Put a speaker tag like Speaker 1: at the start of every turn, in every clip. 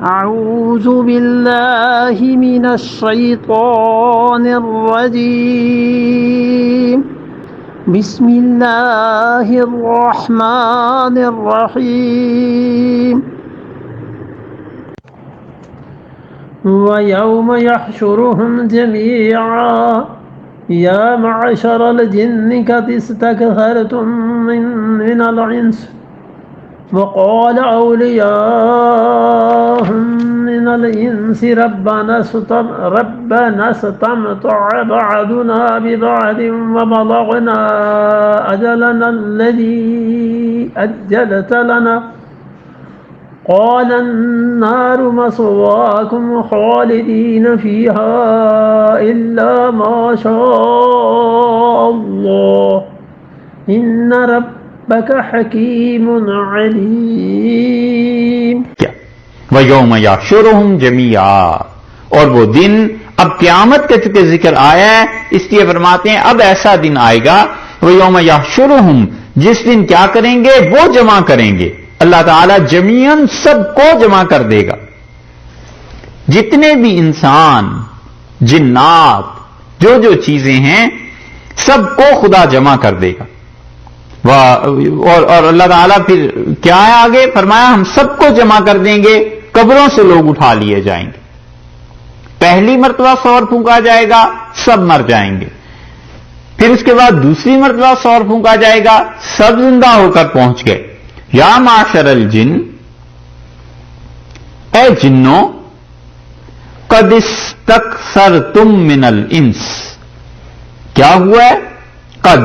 Speaker 1: أعوذ بالله من الشيطان الرجيم بسم الله الرحمن الرحيم ويوم يحشرهم جميعا يا معشر الجن قد استكثرتم من الإنس وقال أولياؤهم من الإنس ربنا استمتع بعضنا ببعض وبلغنا أجلنا الذي أجلت لنا قال النار مثواكم خالدين فيها إلا ما شاء الله إن ربك حكيم عليم.
Speaker 2: وَيَوْمَ يَحْشُرُهُمْ جَمِيعًا، اور وہ دن اب قیامت کا چونکہ ذکر آیا ہے اس لیے فرماتے ہیں اب ایسا دن آئے گا وَيَوْمَ يَحْشُرُهُمْ، جس دن کیا کریں گے؟ وہ جمع کریں گے. اللہ تعالیٰ جمیعاً سب کو جمع کر دے گا، جتنے بھی انسان جنات جو جو چیزیں ہیں سب کو خدا جمع کر دے گا. اور اللہ تعالیٰ پھر کیا ہے آگے فرمایا ہم سب کو جمع کر دیں گے، قبروں سے لوگ اٹھا لیے جائیں گے. پہلی مرتبہ سور پھونکا جائے گا سب مر جائیں گے، پھر اس کے بعد دوسری مرتبہ سور پھونکا جائے گا سب زندہ ہو کر پہنچ گئے. یا معشر الجن، اے جنوں، قد استکثرتم من الانس، کیا ہوا ہے؟ قد،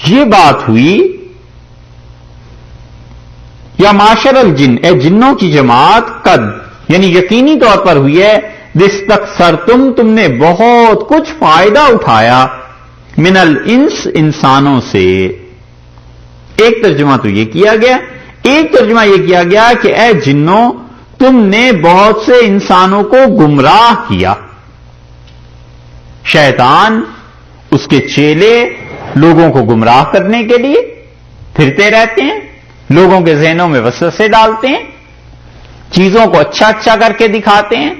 Speaker 2: یہ بات ہوئی. یا معشر الجن، اے جنوں کی جماعت، قد یعنی یقینی طور پر ہوئی ہے. استکثرتم، تم نے بہت کچھ فائدہ اٹھایا، من الانس، انسانوں سے. ایک ترجمہ تو یہ کیا گیا، ایک ترجمہ یہ کیا گیا کہ اے جنوں تم نے بہت سے انسانوں کو گمراہ کیا. شیطان، اس کے چیلے لوگوں کو گمراہ کرنے کے لیے پھرتے رہتے ہیں، لوگوں کے ذہنوں میں وسوسے ڈالتے ہیں، چیزوں کو اچھا اچھا کر کے دکھاتے ہیں.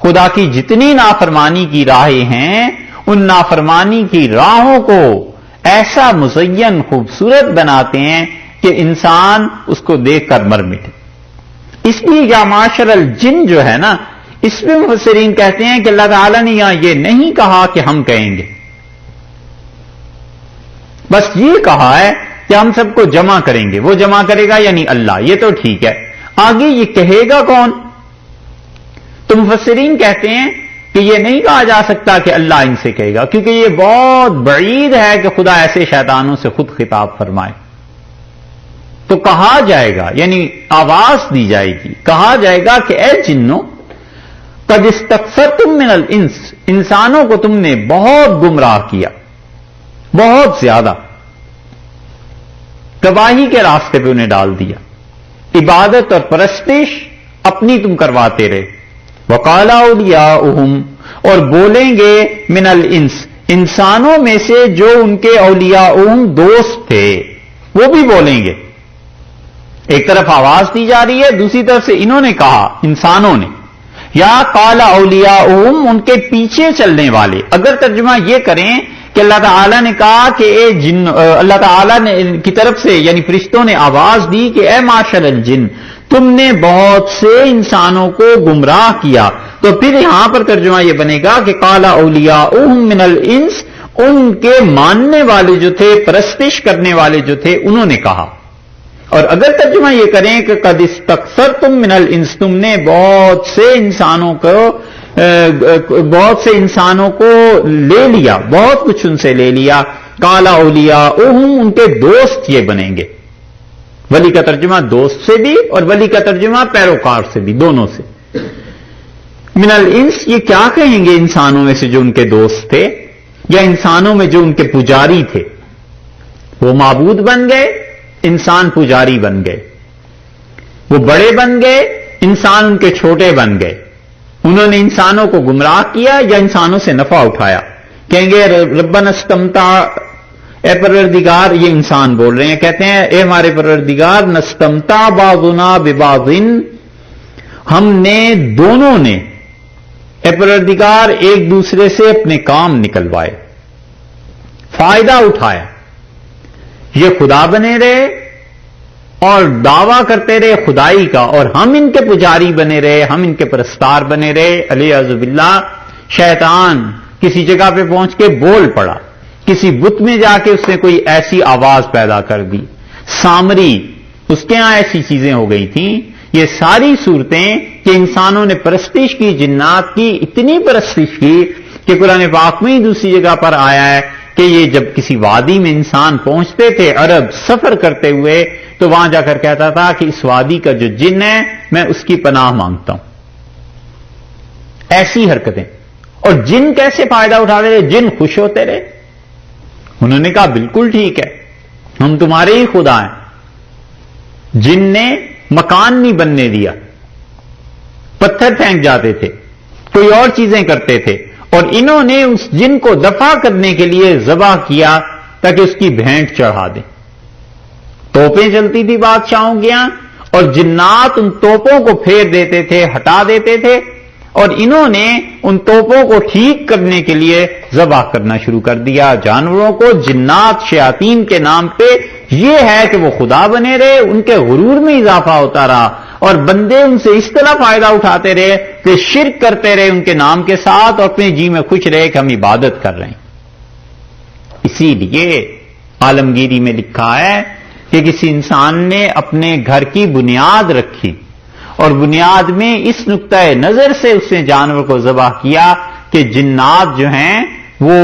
Speaker 2: خدا کی جتنی نافرمانی کی راہیں ہیں ان نافرمانی کی راہوں کو ایسا مزین خوبصورت بناتے ہیں کہ انسان اس کو دیکھ کر مر مٹے. اس لیے یا معاشر الجن جو ہے نا، اس میں مفسرین کہتے ہیں کہ اللہ تعالیٰ نے یہاں یہ نہیں کہا کہ ہم کہیں گے، بس یہ کہا ہے کہ ہم سب کو جمع کریں گے. وہ جمع کرے گا یعنی اللہ، یہ تو ٹھیک ہے. آگے یہ کہے گا کون؟ تو مفسرین کہتے ہیں کہ یہ نہیں کہا جا سکتا کہ اللہ ان سے کہے گا، کیونکہ یہ بہت بعید ہے کہ خدا ایسے شیطانوں سے خود خطاب فرمائے. تو کہا جائے گا یعنی آواز دی جائے گی، کہا جائے گا کہ اے جنوں، قد استکثرتم من الانس، انسانوں کو تم نے بہت گمراہ کیا، بہت زیادہ تباہی کے راستے پہ انہیں ڈال دیا. عبادت اور پرستش اپنی تم کرواتے رہے. وقال اولیاؤہم، اور بولیں گے من الانس، انسانوں میں سے جو ان کے اولیاؤہم دوست تھے وہ بھی بولیں گے. ایک طرف آواز دی جا رہی ہے، دوسری طرف سے انہوں نے کہا، انسانوں نے. یا قال اولیاؤہم، ان کے پیچھے چلنے والے. اگر ترجمہ یہ کریں کہ اللہ تعالیٰ نے کہا کہ اے جن، اللہ تعالیٰ نے کی طرف سے یعنی فرشتوں نے آواز دی کہ اے معاشر الجن، تم نے بہت سے انسانوں کو گمراہ کیا، تو پھر یہاں پر ترجمہ یہ بنے گا کہ قال اولیاؤہم من الانس، ان کے ماننے والے جو تھے، پرستش کرنے والے جو تھے، انہوں نے کہا. اور اگر ترجمہ یہ کریں کہ قد استکثرتم من الانس، تم نے بہت سے انسانوں کو لے لیا، بہت کچھ ان سے لے لیا. قال اولیاؤہم، ان کے دوست یہ بنیں گے. ولی کا ترجمہ دوست سے بھی اور ولی کا ترجمہ پیروکار سے بھی، دونوں سے. من الانس، یہ کیا کہیں گے انسانوں میں سے جو ان کے دوست تھے، یا انسانوں میں جو ان کے پجاری تھے؟ وہ معبود بن گئے، انسان پجاری بن گئے. وہ بڑے بن گئے، انسان ان کے چھوٹے بن گئے. انہوں نے انسانوں کو گمراہ کیا یا انسانوں سے نفع اٹھایا. کہیں گے ربنا استمتع، اے پروردگار، یہ انسان بول رہے ہیں، کہتے ہیں اے ہمارے پروردگار، نستمتع بعضنا ببعض، ہم نے دونوں نے اے پروردگار ایک دوسرے سے اپنے کام نکلوائے، فائدہ اٹھایا، یہ خدا بنے رہے اور دعویٰ کرتے رہے خدائی کا، اور ہم ان کے پجاری بنے رہے، ہم ان کے پرستار بنے رہے۔ علیہ باللہ شیطان کسی جگہ پہ پہنچ کے بول پڑا، کسی بت میں جا کے اس نے کوئی ایسی آواز پیدا کر دی، سامری اس کے ہاں ایسی چیزیں ہو گئی تھیں۔ یہ ساری صورتیں کہ انسانوں نے پرستش کی، جنات کی اتنی پرستش کی کہ قرآن پاک میں ہی دوسری جگہ پر آیا ہے کہ یہ جب کسی وادی میں انسان پہنچتے تھے عرب سفر کرتے ہوئے تو وہاں جا کر کہتا تھا کہ اس وادی کا جو جن ہے میں اس کی پناہ مانگتا ہوں۔ ایسی حرکتیں، اور جن کیسے فائدہ اٹھاتے رہے، جن خوش ہوتے رہے۔ انہوں نے کہا بالکل ٹھیک ہے، ہم تمہارے ہی خدا ہیں۔ جن نے مکان نہیں بننے دیا، پتھر پھینک جاتے تھے، کوئی اور چیزیں کرتے تھے، اور انہوں نے اس جن کو دفع کرنے کے لیے ذبح کیا تاکہ اس کی بھینٹ چڑھا دیں۔ توپیں چلتی تھی بادشاہوں کے یہاں، اور جنات ان توپوں کو پھیر دیتے تھے، ہٹا دیتے تھے، اور انہوں نے ان توپوں کو ٹھیک کرنے کے لیے ذبح کرنا شروع کر دیا جانوروں کو، جنات شیاطین کے نام پہ۔ یہ ہے کہ وہ خدا بنے رہے، ان کے غرور میں اضافہ ہوتا رہا، اور بندے ان سے اس طرح فائدہ اٹھاتے رہے کہ شرک کرتے رہے ان کے نام کے ساتھ، اور اپنے جی میں خوش رہے کہ ہم عبادت کر رہے ہیں۔ اسی لیے عالمگیری میں لکھا ہے کہ کسی انسان نے اپنے گھر کی بنیاد رکھی، اور بنیاد میں اس نقطۂ نظر سے اس نے جانور کو ذبح کیا کہ جنات جو ہیں وہ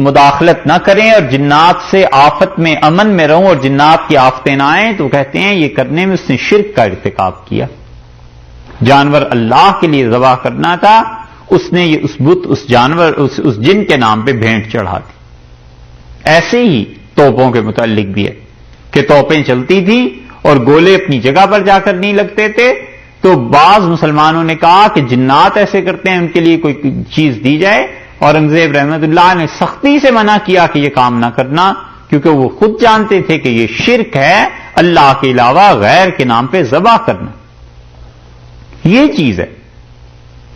Speaker 2: مداخلت نہ کریں، اور جنات سے آفت میں امن میں رہوں، اور جنات کی آفتیں نہ آئیں۔ تو کہتے ہیں یہ کرنے میں اس نے شرک کا ارتکاب کیا۔ جانور اللہ کے لیے ذبح کرنا تھا، اس نے یہ اس بت، اس جانور، اس جن کے نام پہ بھینٹ چڑھا دی۔ ایسے ہی توپوں کے متعلق بھی ہے کہ توپیں چلتی تھیں اور گولے اپنی جگہ پر جا کر نہیں لگتے تھے، تو بعض مسلمانوں نے کہا کہ جنات ایسے کرتے ہیں، ان کے لیے کوئی چیز دی جائے۔ اورنگزیب رحمت اللہ نے سختی سے منع کیا کہ یہ کام نہ کرنا، کیونکہ وہ خود جانتے تھے کہ یہ شرک ہے اللہ کے علاوہ غیر کے نام پہ ذبح کرنا۔ یہ چیز ہے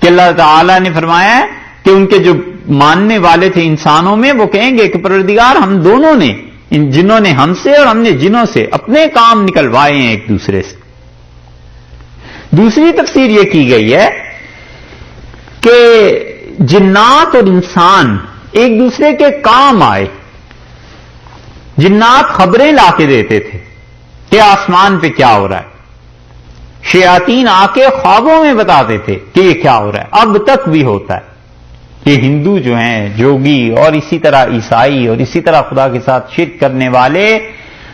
Speaker 2: کہ اللہ تعالی نے فرمایا ہے کہ ان کے جو ماننے والے تھے انسانوں میں، وہ کہیں گے کہ پروردگار ہم دونوں نے، ان جنوں نے ہم سے اور ہم نے جنوں سے اپنے کام نکلوائے ہیں ایک دوسرے سے۔ دوسری تفسیر یہ کی گئی ہے کہ جنات اور انسان ایک دوسرے کے کام آئے۔ جنات خبریں لا کے دیتے تھے کہ آسمان پہ کیا ہو رہا ہے، شیاطین آ کے خوابوں میں بتاتے تھے کہ یہ کیا ہو رہا ہے، اب تک بھی ہوتا ہے۔ یہ ہندو جو ہیں جوگی، اور اسی طرح عیسائی، اور اسی طرح خدا کے ساتھ شرک کرنے والے،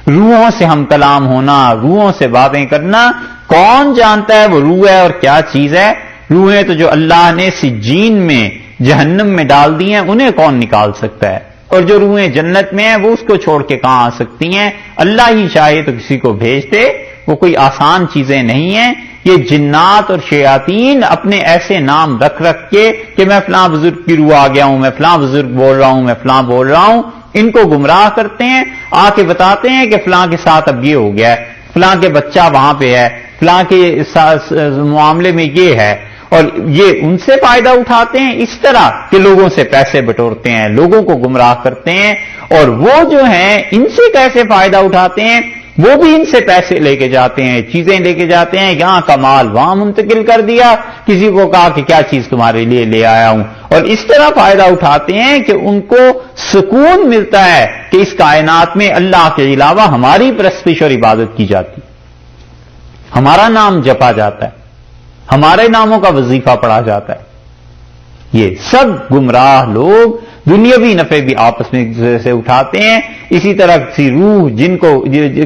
Speaker 2: روحوں سے ہم کلام ہونا، روحوں سے باتیں کرنا، کون جانتا ہے وہ روح ہے اور کیا چیز ہے؟ روحیں تو جو اللہ نے سجین میں جہنم میں ڈال دی ہیں، انہیں کون نکال سکتا ہے؟ اور جو روحیں جنت میں ہیں وہ اس کو چھوڑ کے کہاں آ سکتی ہیں؟ اللہ ہی چاہے تو کسی کو بھیج دے، وہ کوئی آسان چیزیں نہیں ہیں۔ یہ جنات اور شیاطین اپنے ایسے نام رکھ کے کہ میں فلاں بزرگ کی روح آ گیا ہوں، میں فلاں بزرگ بول رہا ہوں، میں فلاں بول رہا ہوں، ان کو گمراہ کرتے ہیں، آ کے بتاتے ہیں کہ فلاں کے ساتھ اب یہ ہو گیا ہے، فلاں کے بچہ وہاں پہ ہے، فلاں کے معاملے میں یہ ہے، اور یہ ان سے فائدہ اٹھاتے ہیں اس طرح کہ لوگوں سے پیسے بٹورتے ہیں، لوگوں کو گمراہ کرتے ہیں، اور وہ جو ہیں ان سے کیسے فائدہ اٹھاتے ہیں؟ وہ بھی ان سے پیسے لے کے جاتے ہیں، چیزیں لے کے جاتے ہیں، یہاں کا مال وہاں منتقل کر دیا، کسی کو کہا کہ کیا چیز تمہارے لیے لے آیا ہوں، اور اس طرح فائدہ اٹھاتے ہیں کہ ان کو سکون ملتا ہے کہ اس کائنات میں اللہ کے علاوہ ہماری پرستش اور عبادت کی جاتی، ہمارا نام جپا جاتا ہے، ہمارے ناموں کا وظیفہ پڑھا جاتا ہے۔ یہ سب گمراہ لوگ دنیاوی نفع بھی آپس میں ایک دوسرے سے اٹھاتے ہیں۔ اسی طرح کسی روح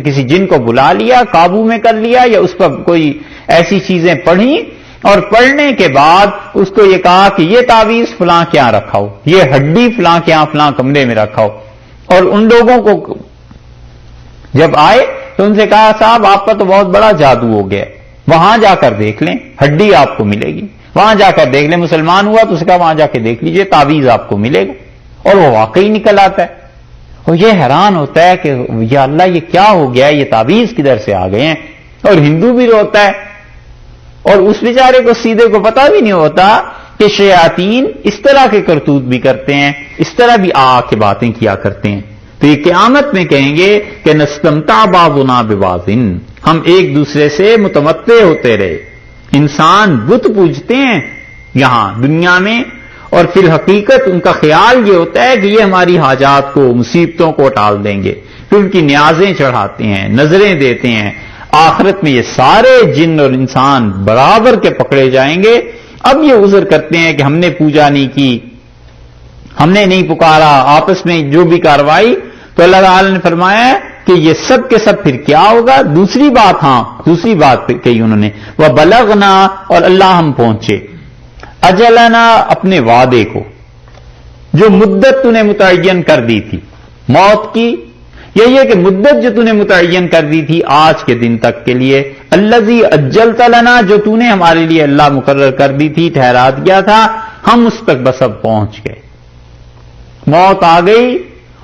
Speaker 2: کسی جن کو بلا لیا، قابو میں کر لیا، یا اس پر کوئی ایسی چیزیں پڑھی، اور پڑھنے کے بعد اس کو یہ کہا کہ یہ تعویذ فلاں کے یہاں رکھا ہو، یہ ہڈی فلاں کے یہاں فلاں کمرے میں رکھا ہو، اور ان لوگوں کو جب آئے تو ان سے کہا صاحب آپ کا تو بہت بڑا جادو ہو گیا، وہاں جا کر دیکھ لیں، ہڈی آپ کو ملے گی، وہاں جا کر دیکھ لیں، مسلمان ہوا تو اس کا وہاں جا کے دیکھ لیجئے، تعویذ آپ کو ملے گا، اور وہ واقعی نکل آتا ہے۔ اور یہ حیران ہوتا ہے کہ یا اللہ یہ کیا ہو گیا، یہ تعویذ کدھر سے آ گئے ہیں؟ اور ہندو بھی روتا ہے، اور اس بیچارے کو سیدھے کو پتہ بھی نہیں ہوتا کہ شیاطین اس طرح کے کرتوت بھی کرتے ہیں، اس طرح بھی کے باتیں کیا کرتے ہیں. تو یہ قیامت میں کہیں گے کہ نستمتع بعضنا ببعض، ہم ایک دوسرے سے متمتع ہوتے رہے. انسان بت پوجتے ہیں یہاں دنیا میں، اور پھر حقیقت ان کا خیال یہ ہوتا ہے کہ یہ ہماری حاجات کو، مصیبتوں کو ٹال دیں گے، پھر ان کی نیازیں چڑھاتے ہیں، نظریں دیتے ہیں. آخرت میں یہ سارے جن اور انسان برابر کے پکڑے جائیں گے. اب یہ عذر کرتے ہیں کہ ہم نے پوجا نہیں کی، ہم نے نہیں پکارا، آپس میں جو بھی کاروائی. تو اللہ تعالی نے فرمایا کہ یہ سب کے سب پھر کیا ہوگا. دوسری بات کہی انہوں نے، وَبَلَغْنَا، اور اللہ ہم پہنچے، اجلنا، اپنے وعدے کو، جو مدت تو نے متعین کر دی تھی موت کی. یہی ہے کہ مدت جو تو نے متعین کر دی تھی آج کے دن تک کے لیے، الذی اجلت لنا، جو تو نے ہمارے لیے اللہ مقرر کر دی تھی، ٹھہرا دیا تھا، ہم اس تک بس اب پہنچ گئے. موت آ گئی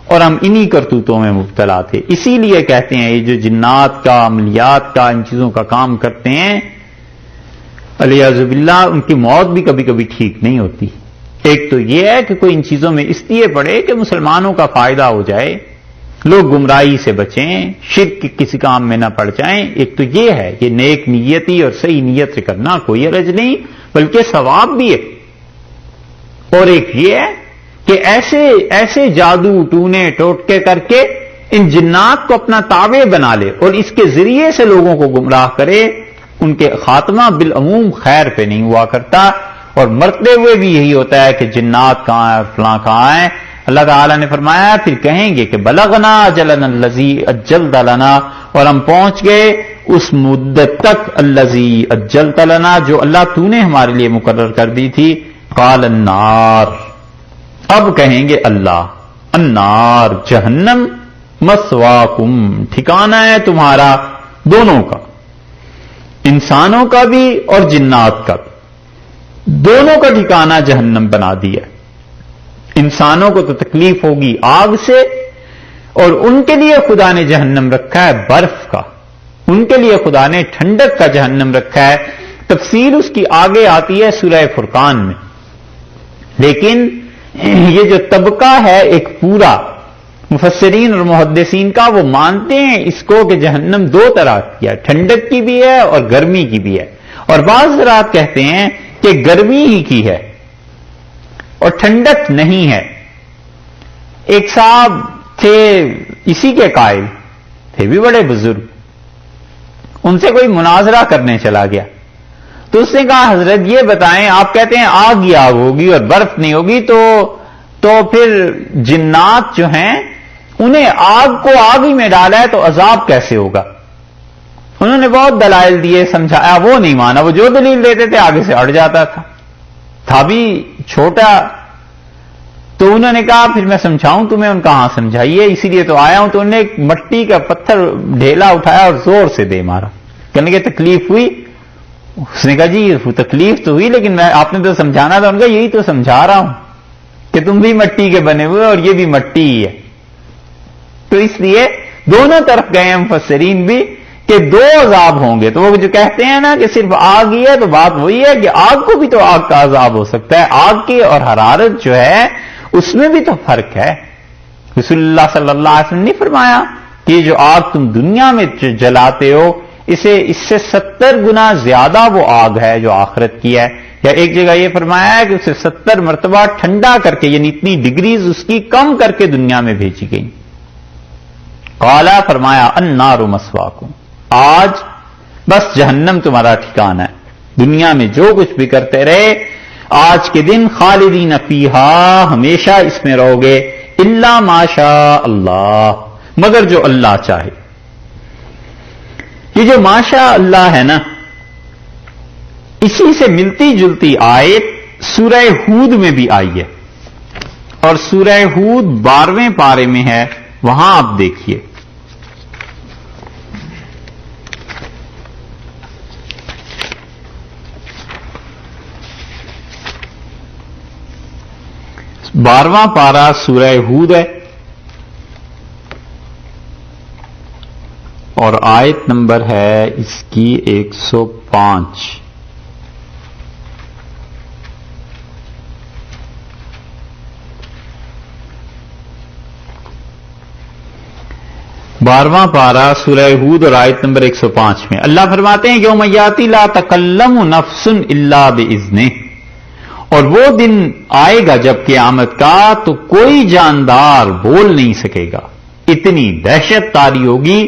Speaker 2: اور ہم انہی کرتوتوں میں مبتلا تھے. اسی لیے کہتے ہیں یہ جو جنات کا، عملیات کا، ان چیزوں کا کام کرتے ہیں، علیاذ باللہ، ان کی موت بھی کبھی کبھی ٹھیک نہیں ہوتی. ایک تو یہ ہے کہ کوئی ان چیزوں میں اس لیے پڑے کہ مسلمانوں کا فائدہ ہو جائے، لوگ گمراہی سے بچیں، شرک کے کسی کام میں نہ پڑ جائیں. ایک تو یہ ہے، یہ نیک نیتی اور صحیح نیت سے کرنا کوئی حرج نہیں، بلکہ ثواب بھی ہے. اور ایک یہ ہے کہ ایسے جادو ٹونے ٹوٹکے کر کے ان جنات کو اپنا تابع بنا لے اور اس کے ذریعے سے لوگوں کو گمراہ کرے. ان کے خاتمہ بالعموم خیر پہ نہیں ہوا کرتا، اور مرتے ہوئے بھی یہی ہوتا ہے کہ جنات کہاں ہے، فلاں کہاں ہے. اللہ تعالیٰ نے فرمایا پھر کہیں گے کہ بلغنا اجلنا الذی اجلت لنا، اور ہم پہنچ گئے اس مدت تک الذی اجلت لنا، جو اللہ تو نے ہمارے لیے مقرر کر دی تھی. قال النار، اب کہیں گے اللہ، النار، جہنم، مثواکم، ٹھکانہ ہے تمہارا دونوں کا، انسانوں کا بھی اور جنات کا بھی، دونوں کا ٹھکانہ جہنم بنا دیا. انسانوں کو تو تکلیف ہوگی آگ سے، اور ان کے لیے خدا نے جہنم رکھا ہے برف کا، ان کے لیے خدا نے ٹھنڈک کا جہنم رکھا ہے. تفصیل اس کی آگے آتی ہے سورہ فرقان میں. لیکن یہ جو طبقہ ہے ایک پورا، مفسرین اور محدثین کا، وہ مانتے ہیں اس کو کہ جہنم دو طرح کی ہے، ٹھنڈک کی بھی ہے اور گرمی کی بھی ہے. اور بعض حضرات کہتے ہیں کہ گرمی ہی کی ہے اور ٹھنڈک نہیں ہے. ایک صاحب تھے اسی کے قائل تھے، بھی بڑے بزرگ، ان سے کوئی مناظرہ کرنے چلا گیا تو اس نے کہا حضرت یہ بتائیں، آپ کہتے ہیں آگ ہی آگ ہوگی اور برف نہیں ہوگی، تو پھر جنات جو ہیں انہیں آگ کو آگ ہی میں ڈالا ہے تو عذاب کیسے ہوگا؟ انہوں نے بہت دلائل دیے، سمجھایا، وہ نہیں مانا. وہ جو دلیل دیتے تھے آگے سے اڑ جاتا تھا بھی چھوٹا. تو انہوں نے کہا پھر میں سمجھاؤں تمہیں. ان کا ہاں سمجھائیے، اسی لیے تو آیا ہوں. تو انہوں نے ایک مٹی کا پتھر ڈھیلا اٹھایا اور زور سے دے مارا. کہنے کہ تکلیف ہوئی؟ اس نے کہا جی تکلیف تو ہوئی، لیکن آپ نے تو سمجھانا تھا. ان کا یہی تو سمجھا رہا ہوں کہ تم بھی مٹی کے بنے ہوئے اور یہ بھی مٹی ہی ہے. تو اس لیے دونوں طرف گئے ہیں مفسرین بھی کہ دو عذاب ہوں گے. تو وہ جو کہتے ہیں نا کہ صرف آگ ہی ہے، تو بات وہی ہے کہ آگ کو بھی تو آگ کا عذاب ہو سکتا ہے. آگ کی اور حرارت جو ہے اس میں بھی تو فرق ہے. رسول اللہ صلی اللہ علیہ وسلم نے فرمایا کہ یہ جو آگ تم دنیا میں جلاتے ہو، اس سے 70 گنا زیادہ وہ آگ ہے جو آخرت کی ہے. یا ایک جگہ یہ فرمایا ہے کہ اسے 70 مرتبہ ٹھنڈا کر کے، یعنی اتنی ڈگریز اس کی کم کر کے دنیا میں بھیجی گئی. قالا، فرمایا، النار مثواکم، آج بس جہنم تمہارا ٹھکانہ ہے. دنیا میں جو کچھ بھی کرتے رہے، آج کے دن خالدین فیہا، ہمیشہ اس میں رہو گے. الا ما شاء اللہ، مگر جو اللہ چاہے. یہ جو ما شاء اللہ ہے نا، اسی سے ملتی جلتی آیت سورہ ہود میں بھی آئی ہے، اور سورہ ہود 12ویں پارے میں ہے. وہاں آپ دیکھیے، بارہواں پارہ سورہ ہود ہے اور آیت نمبر ہے اس کی 105. 12واں پارہ سورہ ہود اور آیت نمبر 105 میں اللہ فرماتے ہیں یوم یاتی لا تکلم نفس الا باذنہ، اور وہ دن آئے گا جب قیامت کا تو کوئی جاندار بول نہیں سکے گا، اتنی دہشت طاری ہوگی،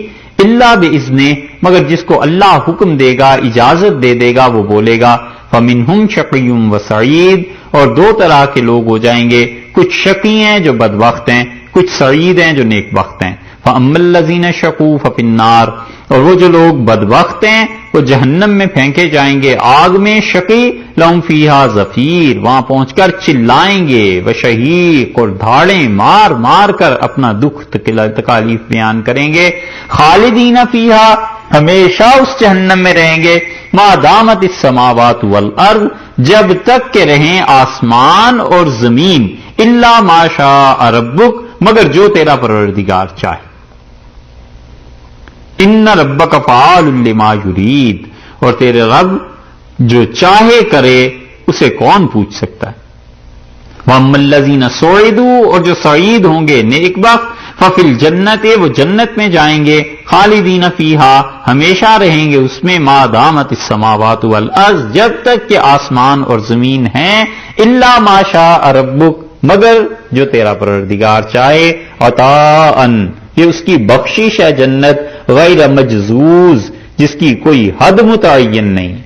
Speaker 2: الا باذنہ، مگر جس کو اللہ حکم دے گا، اجازت دے گا وہ بولے گا۔ فمنہم شقی و سعید، اور دو طرح کے لوگ ہو جائیں گے، کچھ شقی ہیں جو بدبخت ہیں، کچھ سعید ہیں جو نیک بخت ہیں۔ فَأَمَّا الَّذِينَ شَقُوا فَفِي النَّارِ، اور وہ جو لوگ بدبخت ہیں وہ جہنم میں پھینکے جائیں گے، آگ میں۔ شقی لَهُمْ فِيهَا زَفِيرٌ، وہاں پہنچ کر چلائیں گے، وَشَهِيقٌ، اور دھاڑیں مار مار کر اپنا دکھ تکالیف بیان کریں گے۔ خالدین فیہا، ہمیشہ اس جہنم میں رہیں گے، ما دامت السماوات والارض، جب تک کہ رہیں آسمان اور زمین، الا ما شاء ربک، مگر جو تیرا پروردگار چاہے۔ ان ربک فعال لما یرید، اور تیرے رب جو چاہے کرے اسے کون پوچھ سکتا ہے۔ وَأَمَّا الَّذِينَ سُعِدُوا، اور جو سعید ہوں گے نیک بخت، فَفِي الْجَنَّةِ، وہ جنت میں جائیں گے، خالدین فیہا، ہمیشہ رہیں گے اس میں، ما دامت السماوات والارض، جب تک کہ آسمان اور زمین ہیں، الا ما شاء ربک، مگر جو تیرا پروردگار چاہے۔ عطاءً، یہ اس کی بخشش ہے جنت، غیر مجزوز، جس کی کوئی حد متعین نہیں،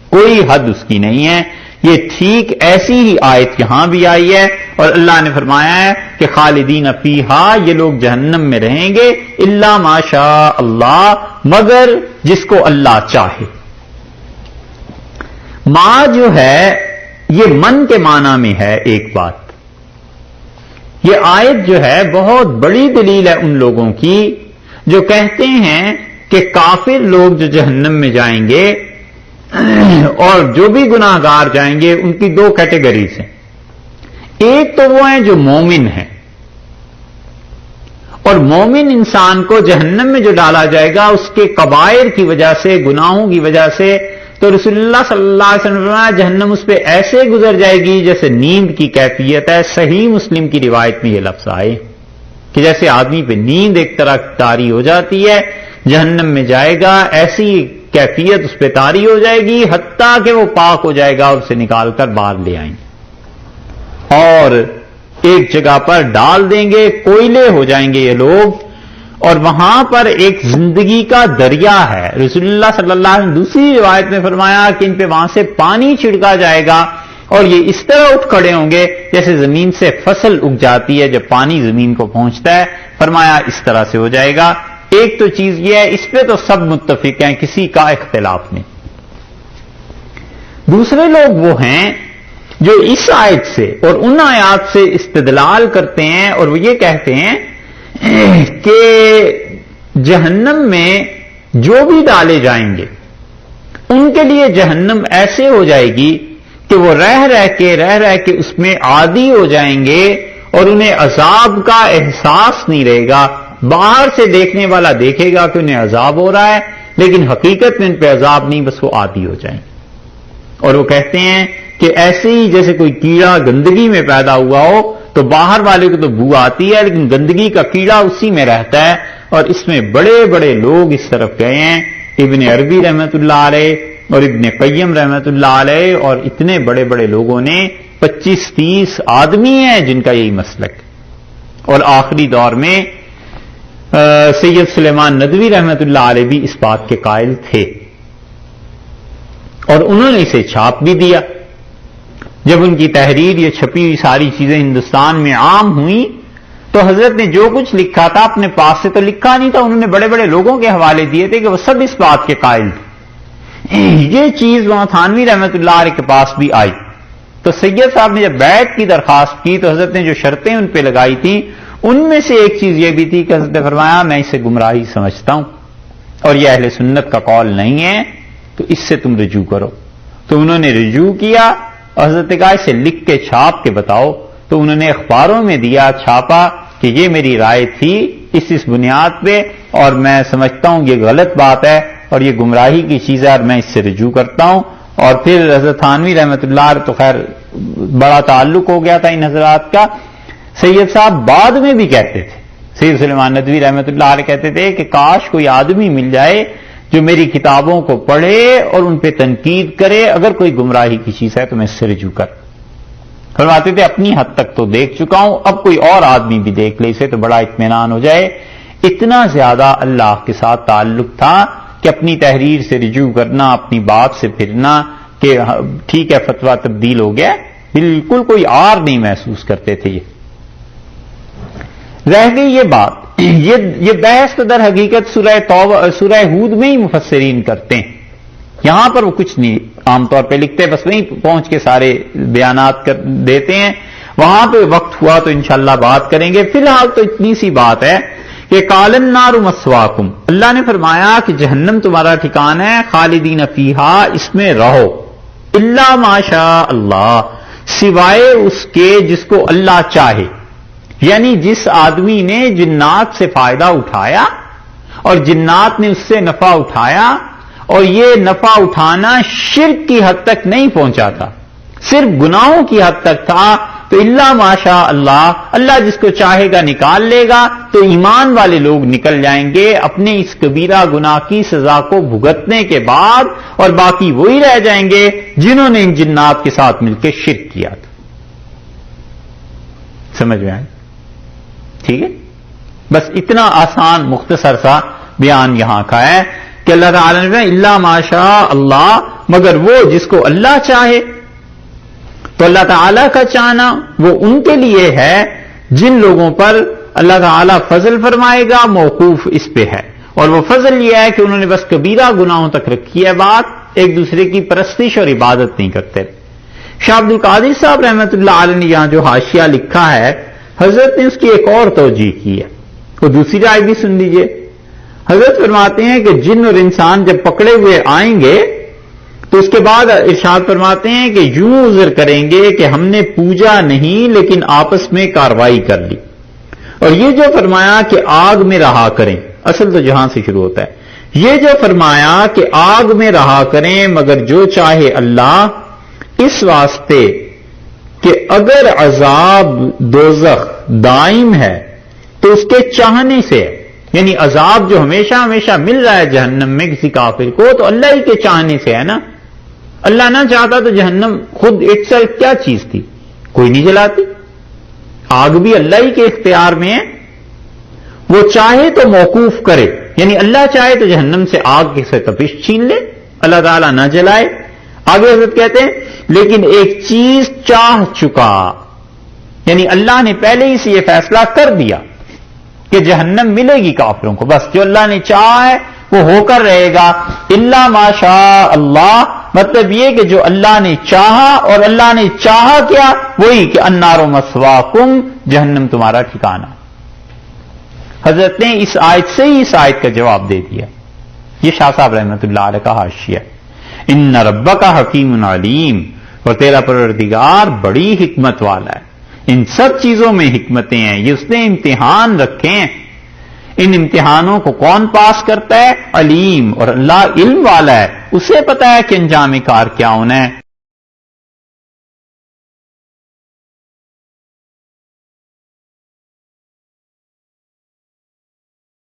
Speaker 2: کوئی حد اس کی نہیں ہے۔ یہ ٹھیک ایسی ہی آیت یہاں بھی آئی ہے، اور اللہ نے فرمایا ہے کہ خالدین فیہا، یہ لوگ جہنم میں رہیں گے، الا ما شاء اللہ، مگر جس کو اللہ چاہے۔ ما جو ہے یہ من کے معنی میں ہے۔ ایک بات، یہ آیت جو ہے بہت بڑی دلیل ہے ان لوگوں کی جو کہتے ہیں کہ کافر لوگ جو جہنم میں جائیں گے اور جو بھی گناہ گار جائیں گے، ان کی دو کیٹیگریز ہیں۔ ایک تو وہ ہیں جو مومن ہیں، اور مومن انسان کو جہنم میں جو ڈالا جائے گا اس کے کبائر کی وجہ سے، گناہوں کی وجہ سے، تو رسول اللہ صلی اللہ علیہ وسلم نے فرمایا جہنم اس پہ ایسے گزر جائے گی جیسے نیند کی کیفیت ہے۔ صحیح مسلم کی روایت میں یہ لفظ آئے کہ جیسے آدمی پہ نیند ایک طرح طاری ہو جاتی ہے، جہنم میں جائے گا، ایسی کیفیت اس پہ طاری ہو جائے گی حتیٰ کہ وہ پاک ہو جائے گا، اسے نکال کر باہر لے آئیں گے اور ایک جگہ پر ڈال دیں گے، کوئلے ہو جائیں گے یہ لوگ، اور وہاں پر ایک زندگی کا دریا ہے۔ رسول اللہ صلی اللہ علیہ وسلم دوسری روایت میں فرمایا کہ ان پہ وہاں سے پانی چھڑکا جائے گا اور یہ اس طرح اٹھ کھڑے ہوں گے جیسے زمین سے فصل اگ جاتی ہے جب پانی زمین کو پہنچتا ہے، فرمایا اس طرح سے ہو جائے گا۔ ایک تو چیز یہ ہے، اس پہ تو سب متفق ہیں، کسی کا اختلاف نہیں۔ دوسرے لوگ وہ ہیں جو اس آیت سے اور ان آیات سے استدلال کرتے ہیں اور وہ یہ کہتے ہیں کہ جہنم میں جو بھی ڈالے جائیں گے ان کے لیے جہنم ایسے ہو جائے گی کہ وہ رہ رہ کے اس میں عادی ہو جائیں گے اور انہیں عذاب کا احساس نہیں رہے گا۔ باہر سے دیکھنے والا دیکھے گا کہ انہیں عذاب ہو رہا ہے، لیکن حقیقت میں ان پہ عذاب نہیں، بس وہ عادی ہو جائیں گے۔ اور وہ کہتے ہیں کہ ایسے ہی جیسے کوئی کیڑا گندگی میں پیدا ہوا ہو تو باہر والے کو تو بو آتی ہے، لیکن گندگی کا کیڑا اسی میں رہتا ہے، اور اس میں بڑے بڑے لوگ اس طرف گئے ہیں، ابن عربی رحمت اللہ علیہ اور ابن قیم رحمت اللہ علیہ، اور اتنے بڑے بڑے لوگوں نے 25-30 آدمی ہیں جن کا یہی مسلک، اور آخری دور میں سید سلیمان ندوی رحمت اللہ علیہ بھی اس بات کے قائل تھے، اور انہوں نے اسے چھاپ بھی دیا۔ جب ان کی تحریر یہ چھپی ہوئی ساری چیزیں ہندوستان میں عام ہوئیں تو حضرت نے جو کچھ لکھا تھا اپنے پاس سے تو لکھا نہیں تھا، انہوں نے بڑے بڑے لوگوں کے حوالے دیے تھے کہ وہ سب اس بات کے قائل تھے۔ یہ چیز وہاں تھانوی رحمت اللہ علیہ کے پاس بھی آئی، تو سید صاحب نے جب بیعت کی درخواست کی تو حضرت نے جو شرطیں ان پہ لگائی تھیں ان میں سے ایک چیز یہ بھی تھی کہ حضرت نے فرمایا میں اسے گمراہی سمجھتا ہوں اور یہ اہل سنت کا قول نہیں ہے، تو اس سے تم رجوع کرو۔ تو انہوں نے رجوع کیا اور حضرت نے کہا اسے لکھ کے چھاپ کے بتاؤ، تو انہوں نے اخباروں میں دیا، چھاپا کہ یہ میری رائے تھی اس بنیاد پہ، اور میں سمجھتا ہوں یہ غلط بات ہے اور یہ گمراہی کی چیز ہے اور میں اس سے رجوع کرتا ہوں۔ اور پھر حضرت تھانوی رحمت اللہ علیہ تو خیر بڑا تعلق ہو گیا تھا ان حضرات کا، سید صاحب بعد میں بھی کہتے تھے سید سلیمان ندوی رحمۃ اللہ علیہ کہتے تھے کہ کاش کوئی آدمی مل جائے جو میری کتابوں کو پڑھے اور ان پہ تنقید کرے، اگر کوئی گمراہی کی چیز ہے تو میں اس سے رجوع کر۔ فرماتے تھے اپنی حد تک تو دیکھ چکا ہوں، اب کوئی اور آدمی بھی دیکھ لے اسے تو بڑا اطمینان ہو جائے۔ اتنا زیادہ اللہ کے ساتھ تعلق تھا کہ اپنی تحریر سے رجوع کرنا، اپنی بات سے پھرنا کہ ٹھیک ہے فتویٰ تبدیل ہو گیا، بالکل کوئی آر نہیں محسوس کرتے تھے۔ یہ رہ گئی یہ بات، یہ بحث تو در حقیقت سورہ ہود میں ہی مفسرین کرتے ہیں، یہاں پر وہ کچھ نہیں عام طور پہ لکھتے، بس وہیں پہنچ کے سارے بیانات کر دیتے ہیں۔ وہاں پہ وقت ہوا تو انشاءاللہ بات کریں گے۔ فی الحال تو اتنی سی بات ہے کہ قال النار مسواکم، اللہ نے فرمایا کہ جہنم تمہارا ٹھکانہ ہے، خالدین فیہا، اس میں رہو، الا ما شاء اللہ، سوائے اس کے جس کو اللہ چاہے، یعنی جس آدمی نے جنات سے فائدہ اٹھایا اور جنات نے اس سے نفع اٹھایا، اور یہ نفع اٹھانا شرک کی حد تک نہیں پہنچا تھا، صرف گناہوں کی حد تک تھا، تو الا ماشاء اللہ، اللہ جس کو چاہے گا نکال لے گا، تو ایمان والے لوگ نکل جائیں گے اپنے اس کبیرہ گناہ کی سزا کو بھگتنے کے بعد، اور باقی وہی رہ جائیں گے جنہوں نے ان جنات کے ساتھ مل کے شرک کیا تھا۔ سمجھ میں آئے؟ ٹھیک ہے، بس اتنا آسان مختصر سا بیان یہاں کا ہے کہ اللہ تعالیٰ نے الا ماشاء اللہ، مگر وہ جس کو اللہ چاہے، تو اللہ تعالیٰ کا چاہنا وہ ان کے لیے ہے جن لوگوں پر اللہ تعالیٰ فضل فرمائے گا، موقوف اس پہ ہے، اور وہ فضل یہ ہے کہ انہوں نے بس کبیرہ گناہوں تک رکھی ہے بات، ایک دوسرے کی پرستش اور عبادت نہیں کرتے۔ شاہ عبد القادر صاحب رحمۃ اللہ علیہ نے یہاں جو حاشیہ لکھا ہے، حضرت نے اس کی ایک اور توجیہ کی ہے، وہ دوسری رائے بھی سن لیجئے۔ حضرت فرماتے ہیں کہ جن اور انسان جب پکڑے ہوئے آئیں گے تو اس کے بعد ارشاد فرماتے ہیں کہ یوں عذر کریں گے کہ ہم نے پوجا نہیں لیکن آپس میں کاروائی کر لی، اور یہ جو فرمایا کہ آگ میں رہا کریں، اصل تو جہاں سے شروع ہوتا ہے، یہ جو فرمایا کہ آگ میں رہا کریں مگر جو چاہے اللہ، اس واسطے کہ اگر عذاب دوزخ دائم ہے تو اس کے چاہنے سے ہے، یعنی عذاب جو ہمیشہ ہمیشہ مل رہا ہے جہنم میں کسی کافر کو تو اللہ ہی کے چاہنے سے ہے نا۔ اللہ نہ چاہتا تو جہنم خود اٹ سیلف کیا چیز تھی، کوئی نہیں جلاتی، آگ بھی اللہ ہی کے اختیار میں ہے، وہ چاہے تو موقوف کرے، یعنی اللہ چاہے تو جہنم سے آگ سے تپش چھین لے، اللہ تعالیٰ نہ جلائے۔ آگے حضرت کہتے ہیں لیکن ایک چیز چاہ چکا، یعنی اللہ نے پہلے ہی سے یہ فیصلہ کر دیا کہ جہنم ملے گی کافروں کو، بس جو اللہ نے چاہا ہے وہ ہو کر رہے گا۔ الا ما شاء اللہ، مطلب یہ کہ جو اللہ نے چاہا، اور اللہ نے چاہا کیا، وہی کہ النار مثواکم، جہنم تمہارا ٹھکانہ۔ حضرت نے اس آیت سے ہی اس آیت کا جواب دے دیا، یہ شاہ صاحب رحمۃ اللہ علیہ کا حاشیہ ہے۔ ان ربک حکیم علیم، اور تیرا پروردگار بڑی حکمت والا ہے، ان سب چیزوں میں حکمتیں ہیں، یہ اس نے امتحان رکھے ہیں، ان امتحانوں کو کون پاس کرتا ہے؟ علیم، اور اللہ علم والا ہے، اسے پتا ہے کہ انجام کار کیا ہونا ہے۔